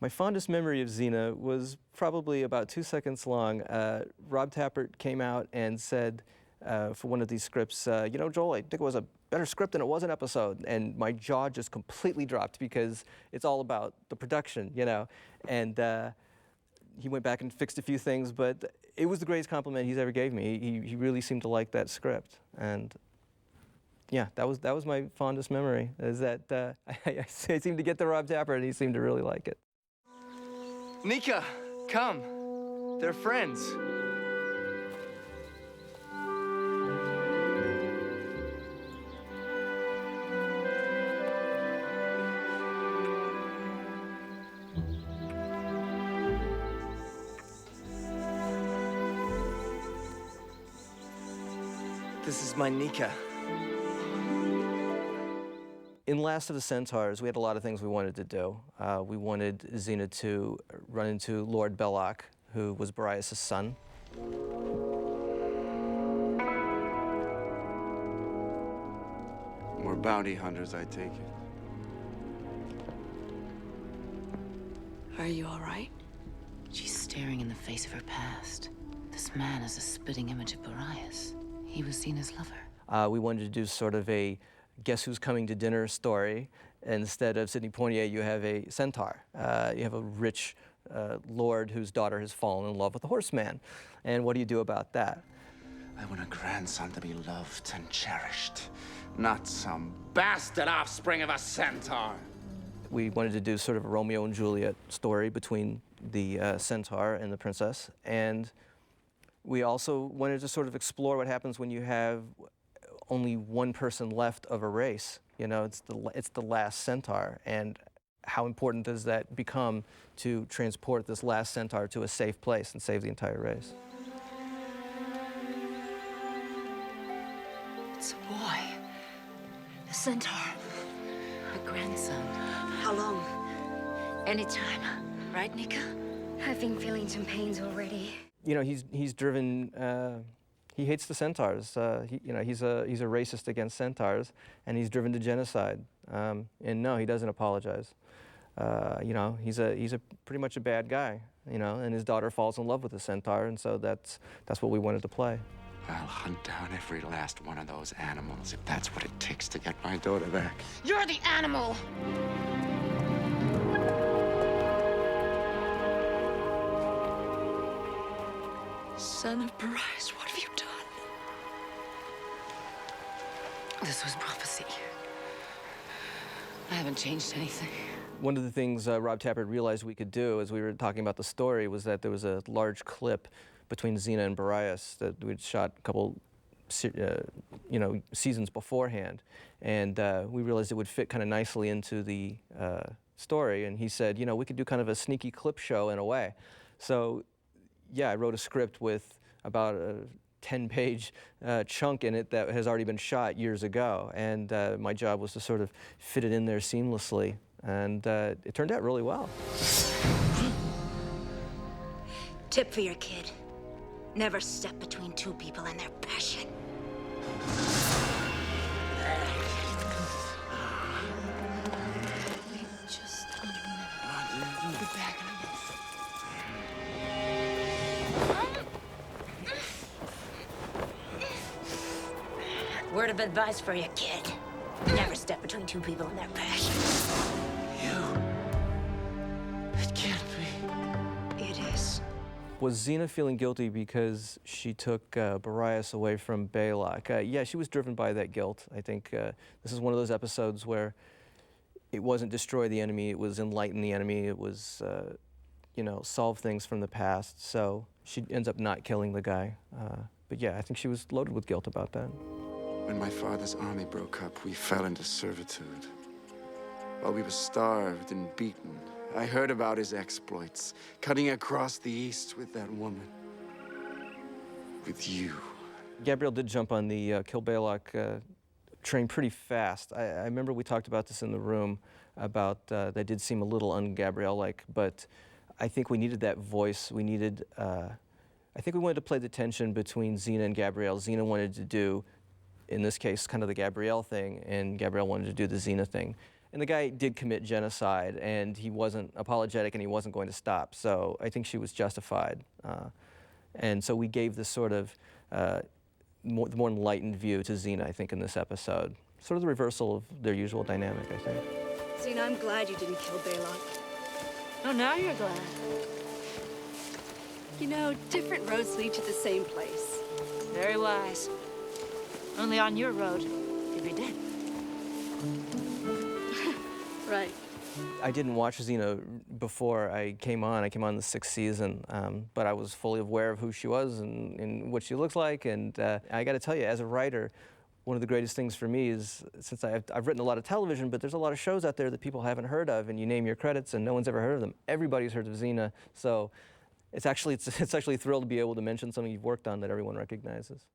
My fondest memory of Xena was probably about 2 seconds long. Rob Tappert came out and said for one of these scripts, you know, Joel, I think it was a better script than it was an episode. And my jaw just completely dropped because it's all about the production, you know. And he went back and fixed a few things, but it was the greatest compliment he's ever gave me. He really seemed to like that script. And yeah, that was my fondest memory, is that I seemed to get to Rob Tappert and he seemed to really like it. Nika, come. They're friends. This is my Nika. In Last of the Centaurs, we had a lot of things we wanted to do. We wanted Xena to run into Lord Belloc, who was Boreas' son. More bounty hunters, I take it. Are you all right? She's staring in the face of her past. This man is a spitting image of Boreas. He was Xena's lover. We wanted to do sort of a guess who's coming to dinner story. Instead of Sidney Poitier, you have a centaur. You have a rich lord whose daughter has fallen in love with a horseman. And what do you do about that? I want a grandson to be loved and cherished, not some bastard offspring of a centaur. We wanted to do sort of a Romeo and Juliet story between the centaur and the princess. And we also wanted to sort of explore what happens when you have only one person left of a race. You know, it's the last centaur, and how important does that become to transport this last centaur to a safe place and save the entire race? It's a boy. A centaur. A grandson. How long? Anytime. Right, Nika? I've been feeling some pains already. You know, he's driven. He hates the centaurs. You know, he's a racist against centaurs, and he's driven to genocide. And no, he doesn't apologize. You know, he's pretty much a bad guy. You know, and his daughter falls in love with the centaur, and so that's what we wanted to play. I'll hunt down every last one of those animals if that's what it takes to get my daughter back. You're the animal! Son of Boreas, what have you done? This was prophecy. I haven't changed anything. One of the things Rob Tappert realized we could do as we were talking about the story was that there was a large clip between Xena and Boreas that we'd shot a couple you know, seasons beforehand. And we realized it would fit kind of nicely into the story. And he said, you know, we could do kind of a sneaky clip show in a way. So yeah, I wrote a script with about a 10-page chunk in it that has already been shot years ago. And my job was to sort of fit it in there seamlessly. And it turned out really well. Tip for your kid. Never step between two people and their passion. Just a minute. I'll be back in a minute. Word of advice for your kid. Never step between two people and their passion. It can't be. It is. Was Xena feeling guilty because she took Boreas away from Belloc? Yeah, she was driven by that guilt. I think this is one of those episodes where it wasn't destroy the enemy, it was enlighten the enemy, it was, you know, solve things from the past. So she ends up not killing the guy. But yeah, I think she was loaded with guilt about that. When my father's army broke up, we fell into servitude. While we were starved and beaten, I heard about his exploits, cutting across the east with that woman. With you. Gabrielle did jump on the Kill Belloc train pretty fast. I remember we talked about this in the room, about that did seem a little un-Gabrielle-like, but I think we needed that voice. We needed, I think we wanted to play the tension between Xena and Gabrielle. Xena wanted to do, in this case, kind of the Gabrielle thing, and Gabrielle wanted to do the Xena thing. And the guy did commit genocide, and he wasn't apologetic, and he wasn't going to stop. So I think she was justified. And so we gave this sort of more enlightened view to Xena, I think, in this episode. Sort of the reversal of their usual dynamic, I think. Xena, I'm glad you didn't kill Balok. Oh, now you're glad. You know, different roads lead to the same place. Very wise. Only on your road, you'd be dead. Right. I didn't watch Xena before I came on. I came on the 6th season, but I was fully aware of who she was and what she looks like. And I got to tell you, as a writer, one of the greatest things for me is, since I've written a lot of television, but there's a lot of shows out there that people haven't heard of, and you name your credits and no one's ever heard of them. Everybody's heard of Xena, so it's actually thrilled to be able to mention something you've worked on that everyone recognizes.